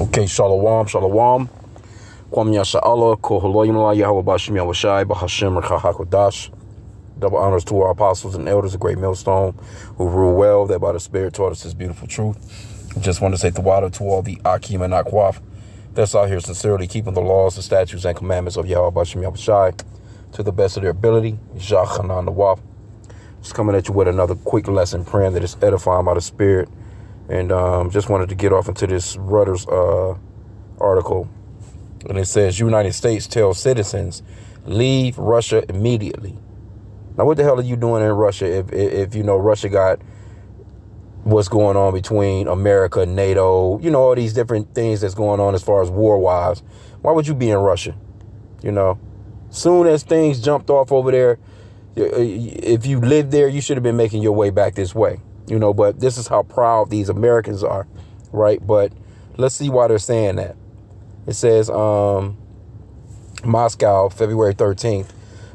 Okay, shalom, shalom. Kwam Yasha'Allah, Koholoyim La Yahweh Bashim Yahweh Bahashim Rechahakodash. Double honors to our apostles and elders, a great millstone who rule well, that by the Spirit taught us this beautiful truth. Just want to say the water to all the H.I.M and H.I.M that's out here sincerely keeping the laws, the statutes, and commandments of Yahweh Bashim Yahweh to the best of their ability. Jachanan the Waf. Just coming at you with another quick lesson, praying that it's edifying by the Spirit. And just wanted to get off into this Reuters article. And it says, United States tells citizens, leave Russia immediately. Now, what the hell are you doing in Russia if you know Russia got what's going on between America, NATO, you know, all these different things that's going on as far as war-wise? Why would you be in Russia? You know, soon as things jumped off over there, if you lived there, you should have been making your way back this way. You know, but this is how proud these Americans are, right? But let's see why they're saying that. It says, Moscow, February 13th,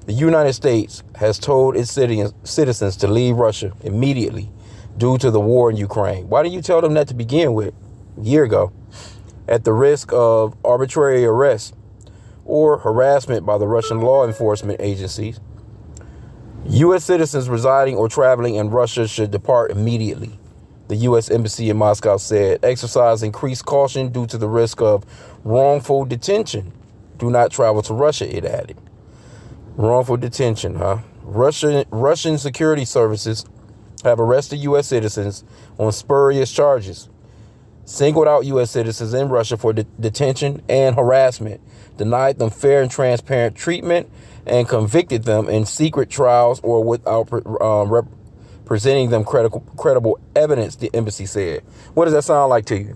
the United States has told its citizens to leave Russia immediately due to the war in Ukraine. Why didn't you tell them that to begin with a year ago? At the risk of arbitrary arrest or harassment by the Russian law enforcement agencies, U.S. citizens residing or traveling in Russia should depart immediately, the U.S. Embassy in Moscow said. Exercise increased caution due to the risk of wrongful detention. Do not travel to Russia, it added. Wrongful detention, huh? Russian security services have arrested U.S. citizens on spurious charges, singled out U.S. citizens in Russia for detention and harassment, denied them fair and transparent treatment, and convicted them in secret trials or without presenting them credible evidence, the embassy said. What does that sound like to you?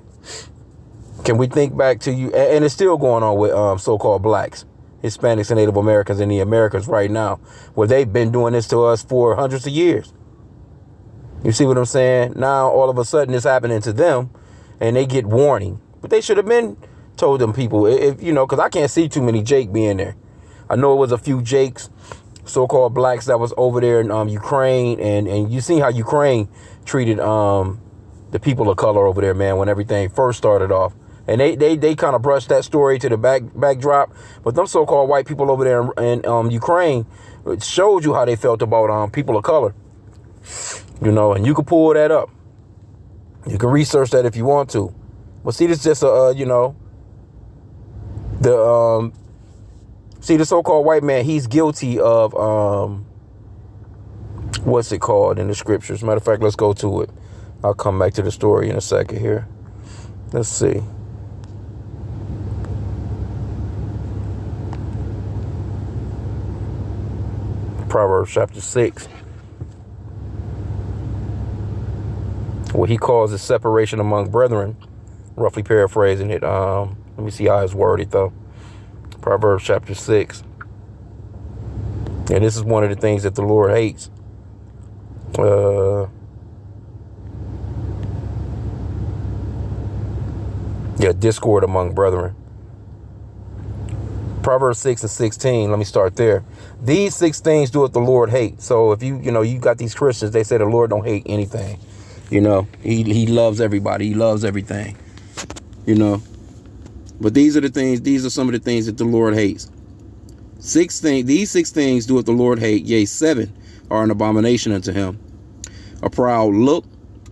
Can we think back to you? And it's still going on with so-called blacks, Hispanics, and Native Americans in the Americas right now, where they've been doing this to us for hundreds of years. You see what I'm saying? Now, all of a sudden, it's happening to them, and they get warning. But they should have been told them people, if you know, because I can't see too many Jake being there. I know it was a few Jakes, so-called blacks that was over there in Ukraine, and you see how Ukraine treated the people of color over there, man, when everything first started off. And they kind of brushed that story to the backdrop. But them so-called white people over there in Ukraine, it showed you how they felt about people of color. You know, and you can pull that up. You can research that if you want to. But see, this is just you know, the so-called white man, he's guilty of, what's it called in the scriptures? Matter of fact, let's go to it. I'll come back to the story in a second here. Let's see. Proverbs chapter 6. What he calls is separation among brethren. Roughly paraphrasing it. Let me see how it's worded, though. Proverbs chapter 6. And this is one of the things that the Lord hates. Discord among brethren. Proverbs 6 and 16. Let me start there. These 6 things doeth the Lord hate. So if you got these Christians, they say the Lord don't hate anything. You know, he loves everybody. He loves everything. You know. But these are some of the things that the Lord hates. 6 things, these 6 things doeth the Lord hate, yea, 7 are an abomination unto him. A proud look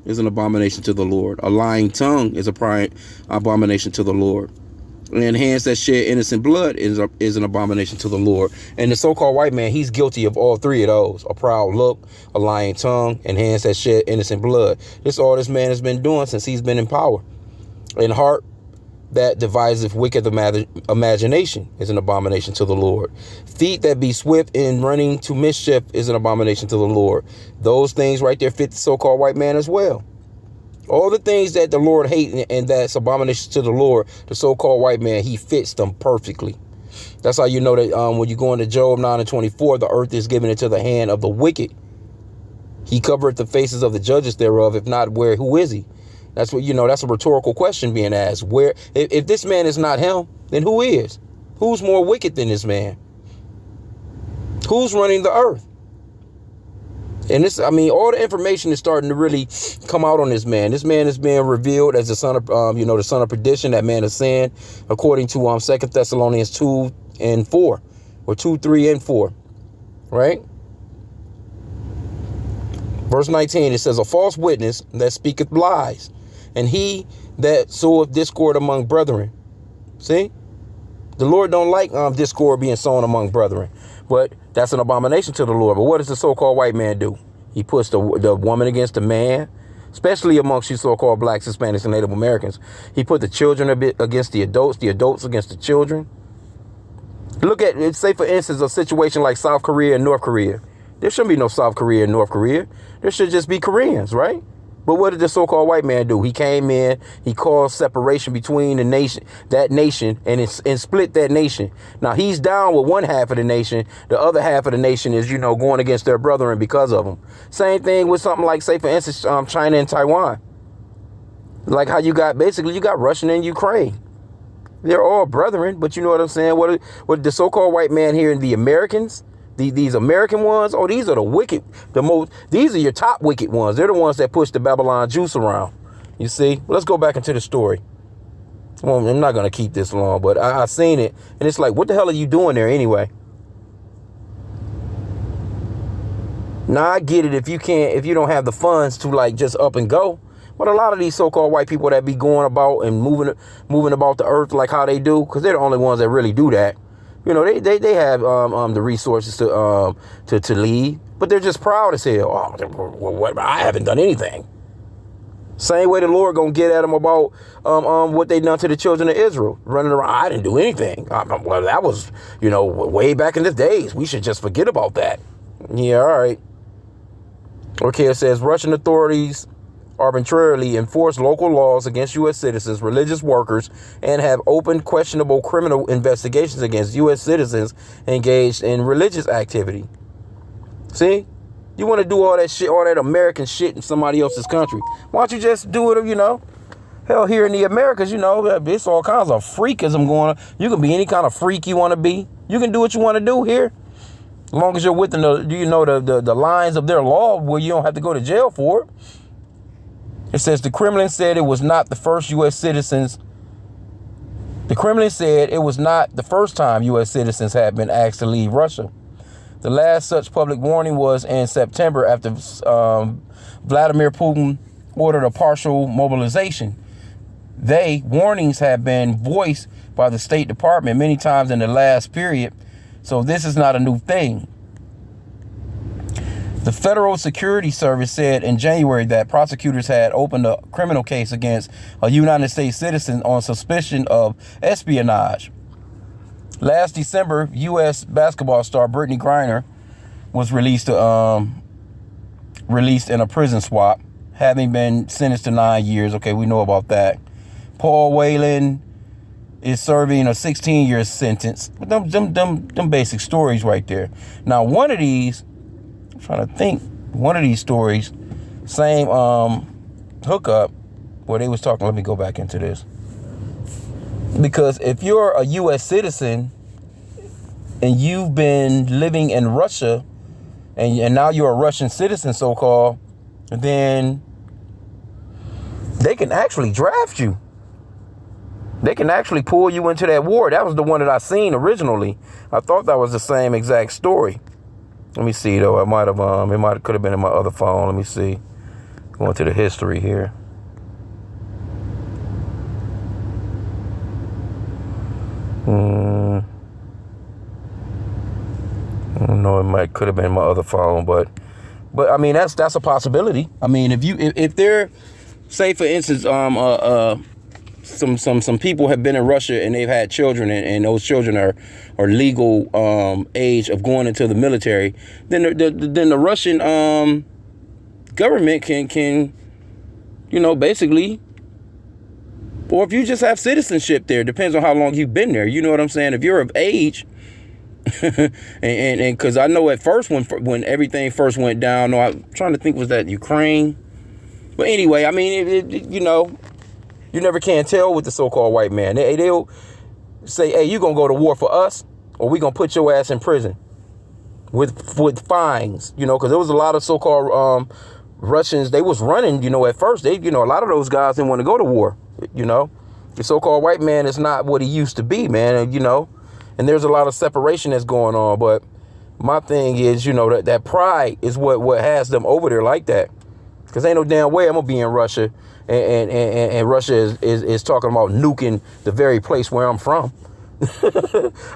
is an abomination to the Lord. A lying tongue is a abomination to the Lord. And hands that shed innocent blood is an abomination to the Lord. And the so-called white man, he's guilty of all 3 of those. A proud look, a lying tongue, and hands that shed innocent blood. This is all this man has been doing since he's been in power. In heart that deviseth wicked imagination is an abomination to the Lord. Feet that be swift in running to mischief is an abomination to the Lord. Those things right there fit the so-called white man as well. All the things that the Lord hates and that's abomination to the Lord, the so-called white man, he fits them perfectly. That's how you know that when you go into Job 9 and 24, the earth is given into the hand of the wicked. He covereth the faces of the judges thereof. If not, who is he? That's what, that's a rhetorical question being asked. Where, if this man is not him, then who is? Who's more wicked than this man? Who's running the earth? And this, I mean, all the information is starting to really come out on this man. This man is being revealed as the son of, the son of perdition, that man of sin, according to 2 Thessalonians 2 and 4, or 2, 3, and 4, right? Verse 19, it says, a false witness that speaketh lies, and he that soweth discord among brethren. See? The Lord don't like discord being sown among brethren. But that's an abomination to the Lord. But what does the so-called white man do? He puts the woman against the man, especially amongst you so-called blacks, Hispanics, and Native Americans. He put the children against the adults against the children. Look at, say, for instance, a situation like South Korea and North Korea. There shouldn't be no South Korea and North Korea. There should just be Koreans, right? But what did the so-called white man do? He came in, he caused separation between that nation, and split that nation. Now, he's down with one half of the nation. The other half of the nation is, going against their brethren because of them. Same thing with something like, say, for instance, China and Taiwan. Like how you got Russia and Ukraine. They're all brethren, but you know what I'm saying? What the so-called white man here in the Americans, these American ones, these are the wicked, these are your top wicked ones. They're the ones that push the Babylon juice around. You see? Well, let's go back into the story. Well, I'm not going to keep this long, but I seen it, and it's like, what the hell are you doing there anyway? Now, I get it if you don't have the funds to like just up and go. But a lot of these so-called white people that be going about and moving about the earth like how they do, because they're the only ones that really do that. They have the resources to lead, but they're just proud as hell. I haven't done anything. Same way the Lord gonna get at them about what they done to the children of Israel, running around. I didn't do anything. Well, that was way back in the days. We should just forget about that. Yeah, all right. Okay, it says Russian authorities arbitrarily enforce local laws against U.S. citizens, religious workers, and have opened questionable criminal investigations against U.S. citizens engaged in religious activity. See? You want to do all that shit, all that American shit in somebody else's country. Why don't you just do it, hell, here in the Americas, it's all kinds of freakism going on. You can be any kind of freak you want to be. You can do what you want to do here. As long as you're within the lines of their law where you don't have to go to jail for it. It says the Kremlin said it was not the first U.S. citizens. The Kremlin said it was not the first time U.S. citizens had been asked to leave Russia. The last such public warning was in September after Vladimir Putin ordered a partial mobilization. Warnings have been voiced by the State Department many times in the last period, so this is not a new thing. The Federal Security Service said in January that prosecutors had opened a criminal case against a United States citizen on suspicion of espionage. Last December, U.S. basketball star Brittany Griner was released in a prison swap, having been sentenced to 9 years. Okay, we know about that. Paul Whelan is serving a 16-year sentence. Them basic stories right there. Now, one of these, I'm trying to think, one of these stories, same hookup where they was talking. Let me go back into this. Because if you're a U.S. citizen and you've been living in Russia and now you're a Russian citizen, so-called, then they can actually draft you. They can actually pull you into that war. That was the one that I seen originally. I thought that was the same exact story. Let me see, though. Could have been in my other phone. Let me see. Going to the history here. I don't know. Could have been in my other phone, but I mean that's a possibility. I mean, if they're, say for instance, some people have been in Russia and they've had children and those children are legal age of going into the military, then the Russian government can basically, or if you just have citizenship there, depends on how long you've been there. You know what I'm saying? If you're of age, and because I know at first when everything first went down, I'm trying to think, was that Ukraine? But anyway, I mean, you never can tell with the so-called white man. They'll say, hey, you going to go to war for us or we going to put your ass in prison. with fines, because there was a lot of so-called Russians. They was running, at first. A lot of those guys didn't want to go to war. The so-called white man is not what he used to be, man. And there's a lot of separation that's going on. But my thing is, that pride is what has them over there like that. Because ain't no damn way I'm gonna be in Russia and Russia is talking about nuking the very place where I'm from.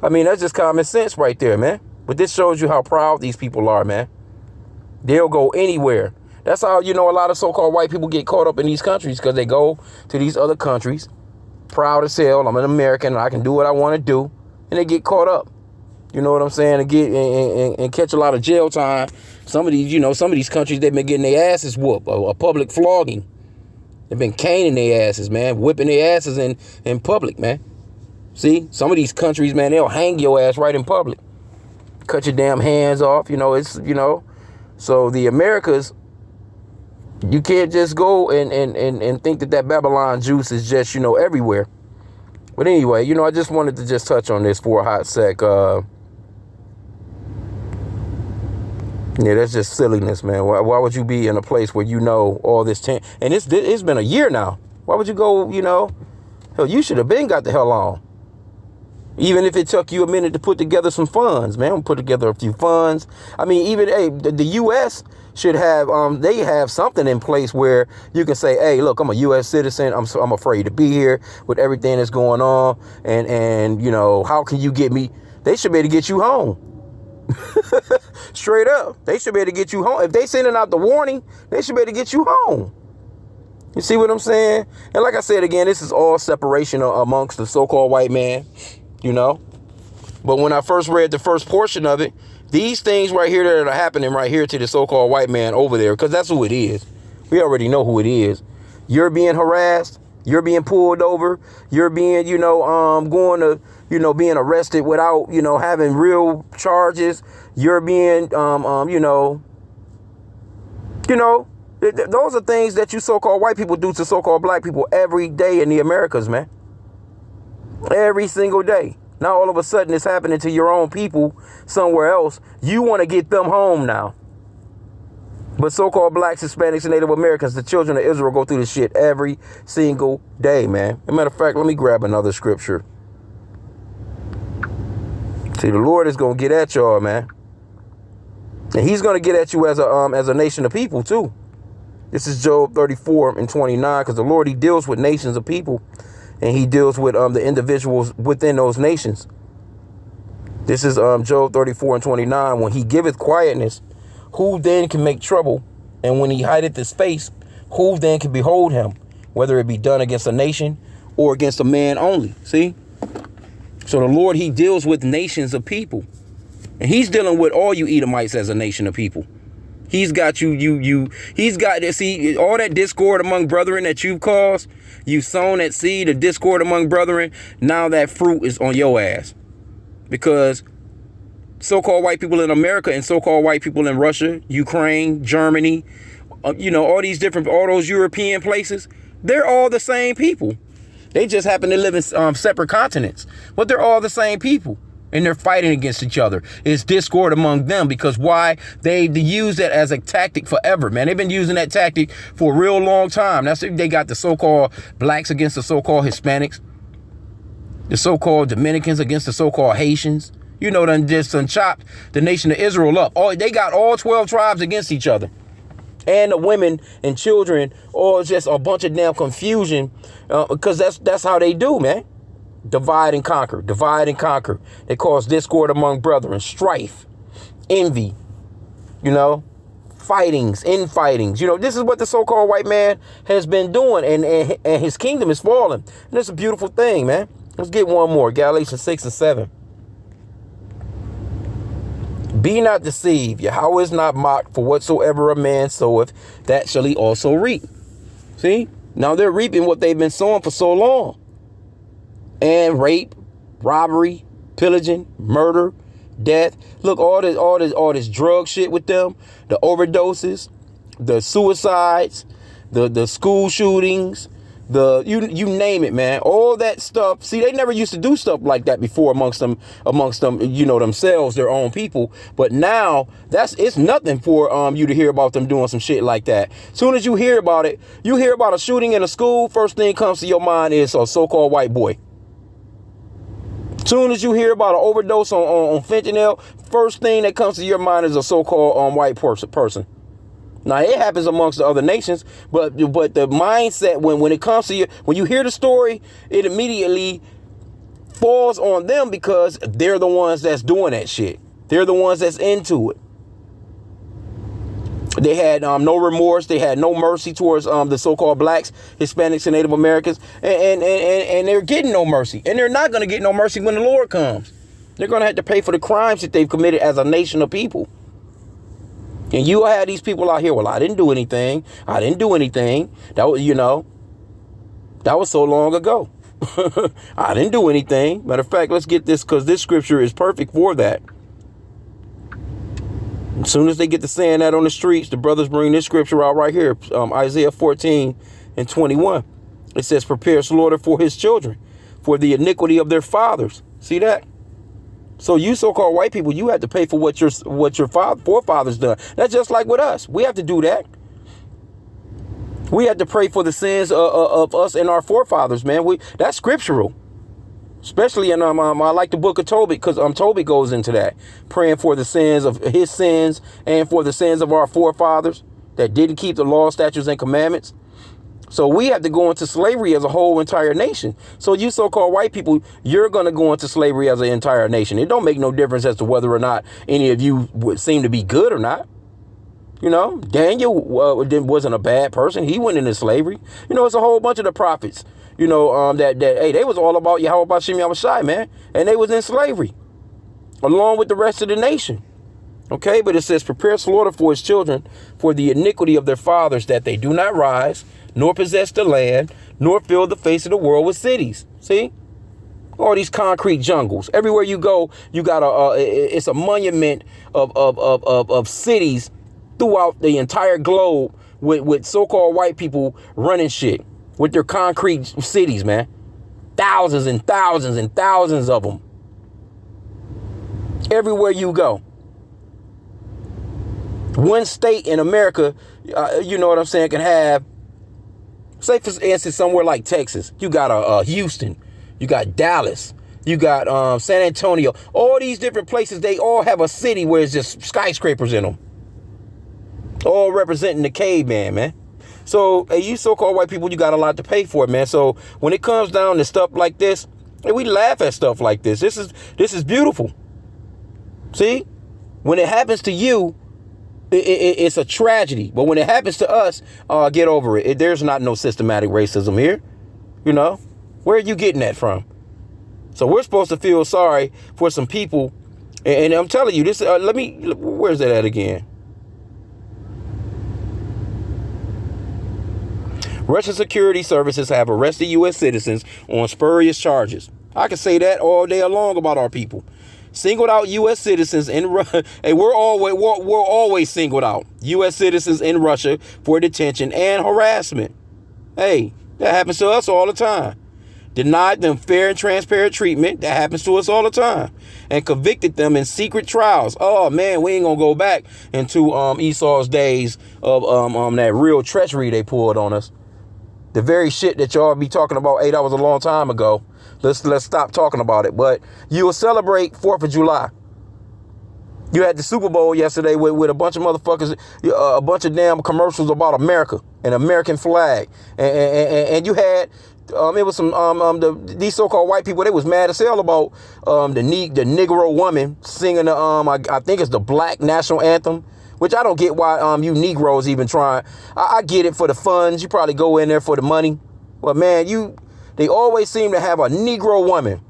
I mean, that's just common sense right there, man. But this shows you how proud these people are, man. They'll go anywhere. That's how, a lot of so-called white people get caught up in these countries, because they go to these other countries, proud as hell. I'm an American and I can do what I want to do. And they get caught up. You know what I'm saying? And catch a lot of jail time. Some of these countries, they've been getting their asses whooped, a public flogging. They've been caning their asses, man, whipping their asses in public, man. See, some of these countries, man, they'll hang your ass right in public. Cut your damn hands off, So the Americas, you can't just go and think that Babylon juice is just, everywhere. But anyway, I just wanted to just touch on this for a hot sec. Yeah, that's just silliness, man. Why would you be in a place where all this time? And it's been a year now. Why would you go, hell, you should have been got the hell on. Even if it took you a minute to put together some funds, man. Put together a few funds. I mean, even the U.S. should have, they have something in place where you can say, hey, look, I'm a U.S. citizen. I'm afraid to be here with everything that's going on. And how can you get me? They should be able to get you home. Straight up. They should be able to get you home. If they sending out the warning, they should be able to get you home. You see what I'm saying? And like I said, again, this is all separation amongst the so-called white man, But when I first read the first portion of it, these things right here that are happening right here to the so-called white man over there, because that's who it is. We already know who it is. You're being harassed. You're being pulled over. You're being, going to, being arrested without, having real charges. You're being, those are things that you so-called white people do to so-called black people every day in the Americas, man. Every single day. Now, all of a sudden, it's happening to your own people somewhere else. You want to get them home now. But so-called blacks, Hispanics, and Native Americans, the children of Israel, go through this shit every single day, man. As a matter of fact, let me grab another scripture. See, the Lord is going to get at y'all, man. And he's going to get at you as a nation of people, too. This is Job 34:29, because the Lord, he deals with nations of people. And he deals with the individuals within those nations. This is Job 34:29. When he giveth quietness, who then can make trouble? And when he hideth his face, who then can behold him? Whether it be done against a nation or against a man only. See? So the Lord, he deals with nations of people. And he's dealing with all you Edomites as a nation of people. He's got he's got to see all that discord among brethren that you've caused. You've sown that seed of discord among brethren. Now that fruit is on your ass. Because so-called white people in America and so-called white people in Russia, Ukraine, Germany, all those European places, they're all the same people. They just happen to live in separate continents, but they're all the same people. And they're fighting against each other. It's discord among them because why? They use that as a tactic forever, man. They've been using that tactic for a real long time. They got the so-called blacks against the so-called Hispanics, the so-called Dominicans against the so-called Haitians. Done just chopped the nation of Israel up. They got all 12 tribes against each other. And the women and children, all just a bunch of damn confusion because that's how they do, man. Divide and conquer, divide and conquer. They cause discord among brethren, strife, envy, fightings, infightings. This is what the so-called white man has been doing, and his kingdom is falling. And it's a beautiful thing, man. Let's get one more, Galatians 6:7. Be not deceived, Yahweh is not mocked, for whatsoever a man soweth, that shall he also reap. See? Now they're reaping what they've been sowing for so long. And rape, robbery, pillaging, murder, death. Look, all this drug shit with them, the overdoses, the suicides, the school shootings, you name it, man. All that stuff. See, they never used to do stuff like that before amongst them, themselves, their own people. But now it's nothing for you to hear about them doing some shit like that. Soon as you hear about it, you hear about a shooting in a school, first thing comes to your mind is a so-called white boy. Soon as you hear about an overdose on fentanyl, first thing that comes to your mind is a so-called white person. Now, it happens amongst the other nations, but the mindset, when it comes to you, when you hear the story, it immediately falls on them because they're the ones that's doing that shit. They're the ones that's into it. They had no remorse. They had no mercy towards the so-called blacks, Hispanics, and Native Americans. And they're getting no mercy. And they're not going to get no mercy when the Lord comes. They're going to have to pay for the crimes that they've committed as a nation of people. And you have these people out here, well, I didn't do anything. I didn't do anything. That was, that was so long ago. I didn't do anything. Matter of fact, let's get this, because this scripture is perfect for that. As soon as they get to saying that on the streets, the brothers bring this scripture out right here. Isaiah 14:21. It says, prepare slaughter for his children, for the iniquity of their fathers. See that? So you so-called white people, you have to pay for what your forefathers done. That's just like with us. We have to do that. We have to pray for the sins of us and our forefathers, man. That's scriptural. Especially in I like the book of Tobit, because Tobit goes into that, praying for the sins of his sins and for the sins of our forefathers that didn't keep the law, statutes, and commandments. So we have to go into slavery as a whole entire nation. So you so-called white people, you're going to go into slavery as an entire nation. It don't make no difference as to whether or not any of you would seem to be good or not. Daniel wasn't a bad person. He went into slavery. It's a whole bunch of the prophets, hey, they was all about Yahweh Shem Yahushai, man. And they was in slavery along with the rest of the nation. Okay, but it says, prepare slaughter for his children for the iniquity of their fathers, that they do not rise, nor possess the land, nor fill the face of the world with cities. See? All these concrete jungles. Everywhere you go, you got it's a monument of cities throughout the entire globe with so-called white people running shit with their concrete cities, man. Thousands and thousands and thousands of them. Everywhere you go. One state in America, you know what I'm saying, can have, say for instance, somewhere like Texas, you got Houston, you got Dallas, you got San Antonio, all these different places, they all have a city where it's just skyscrapers in them. All representing the caveman, man. So, hey, you so-called white people, you got a lot to pay for it, man. So when it comes down to stuff like this, hey, we laugh at stuff like this. This is beautiful. See? When it happens to you, it's a tragedy. But when it happens to us, get over it. There's not no systematic racism here. Where are you getting that from? So we're supposed to feel sorry for some people. And I'm telling you, this, where's that at again? Russian security services have arrested U.S. citizens on spurious charges. I can say that all day long about our people. Singled out U.S. citizens in Russia. Hey, we're always singled out U.S. citizens in Russia for detention and harassment. Hey, that happens to us all the time. Denied them fair and transparent treatment. That happens to us all the time. And convicted them in secret trials. Oh, man, we ain't going to go back into Esau's days of that real treachery they pulled on us. The very shit that y'all be talking about, hey, that was a long time ago. Let's stop talking about it. But you will celebrate 4th of July. You had the Super Bowl yesterday with a bunch of motherfuckers, a bunch of damn commercials about America, an American flag. And you had, it was some, these so-called white people, they was mad as hell about the Negro woman singing the, I think it's the Black National Anthem. Which I don't get why you Negroes even trying. I get it for the funds. You probably go in there for the money. But man, they always seem to have a Negro woman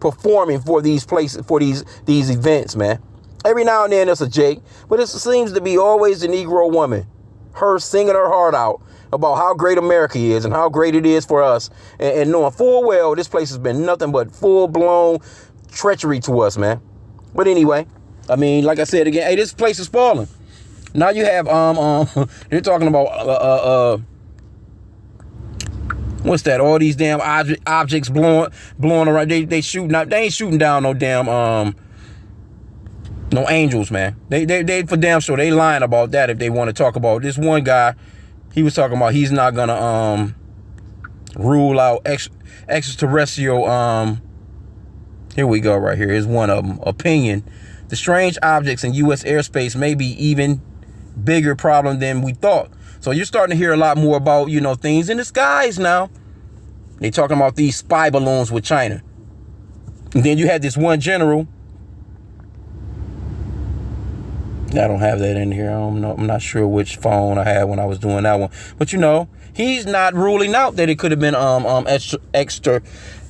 performing for these places, for these events, man. Every now and then it's a Jake, but it seems to be always the Negro woman. Her singing her heart out about how great America is and how great it is for us. And knowing full well this place has been nothing but full-blown treachery to us, man. But anyway, I mean, like I said again, hey, this place is falling. Now you have they're talking about What's that? All these damn objects blowing around. They shooting out. They ain't shooting down no damn no angels, man. They for damn sure they lying about that if they want to talk about this one guy. He was talking about he's not gonna rule out extraterrestrial. Here we go. Right here. Here's one of them. Opinion: the strange objects in U.S. airspace may be even bigger problem than we thought. So you're starting to hear a lot more about, you know, things in the skies now. They talking about these spy balloons with China. And then you had this one general. I don't have that in here. I'm not sure which phone I had when I was doing that one. But, you know, he's not ruling out that it could have been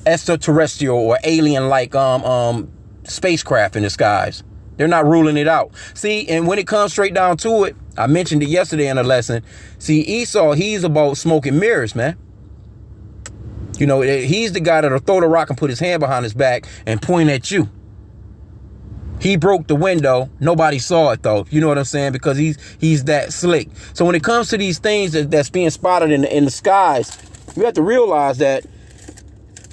extraterrestrial or alien-like spacecraft in the skies. They're not ruling it out. See, and when it comes straight down to it, I mentioned it yesterday in a lesson. See, Esau, he's about smoke and mirrors, man. You know, he's the guy that'll throw the rock and put his hand behind his back and point at you. He broke the window. Nobody saw it, though. You know what I'm saying? Because he's that slick. So when it comes to these things that's being spotted in the skies, you have to realize that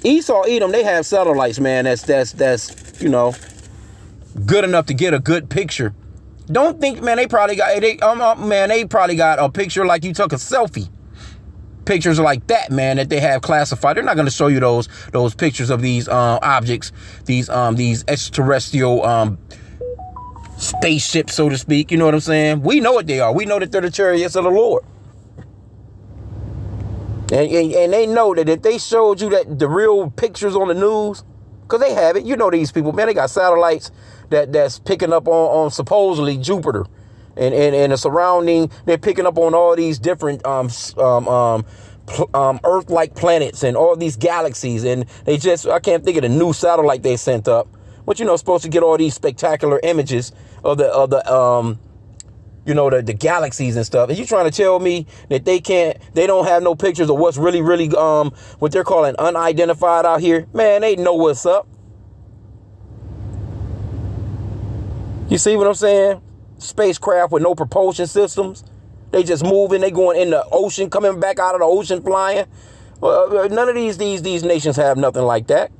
Esau, Edom, they have satellites, man. That's you know, good enough to get a good picture. Don't think, man, they probably got a picture like you took a selfie. Pictures like that, man, that they have classified. They're not going to show you those pictures of these objects, these extraterrestrial spaceships, so to speak. You know what I'm saying? We know what they are. We know that they're the chariots of the Lord. And they know that if they showed you that the real pictures on the news, because they have it, you know, these people, man, they got satellites that's picking up on supposedly Jupiter and the surrounding. They're picking up on all these different Earth-like planets and all these galaxies. And I can't think of the new satellite they sent up, but you know, supposed to get all these spectacular images of the you know, the galaxies and stuff. And you trying to tell me that they don't have no pictures of what's really what they're calling unidentified out here? Man, they know what's up. You see what I'm saying? Spacecraft with no propulsion systems. They just moving. They going in the ocean, coming back out of the ocean, flying. None of these nations have nothing like that.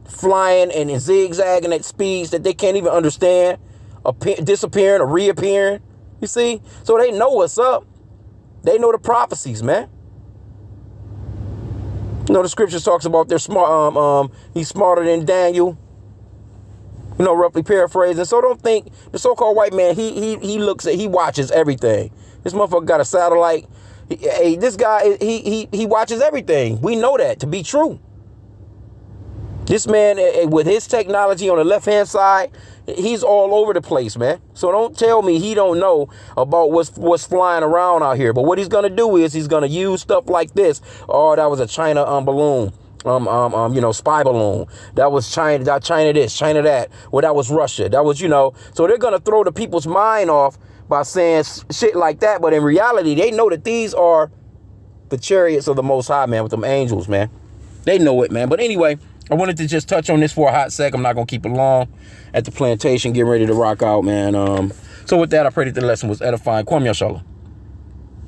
Flying and zigzagging at speeds that they can't even understand. Disappearing or reappearing. You see? So they know what's up. They know the prophecies, man. You know, the scriptures talks about they're smart. He's smarter than Daniel. You know, roughly paraphrasing. So don't think the so-called white man, he watches everything. This motherfucker got a satellite. This guy, he watches everything. We know that to be true. This man, with his technology on the left-hand side, he's all over the place, man. So don't tell me he don't know about what's flying around out here. But what he's gonna do is he's gonna use stuff like this. Oh, that was a China balloon. You know, spy balloon. That was China. China this, China that. Well, that was Russia. That was, you know. So they're gonna throw the people's mind off by saying shit like that. But in reality, they know that these are the chariots of the Most High, man, with them angels, man. They know it, man. But anyway, I wanted to just touch on this for a hot sec. I'm not gonna keep it long. At the plantation, getting ready to rock out, man. So with that, I pray that the lesson was edifying. Kwam Yashala.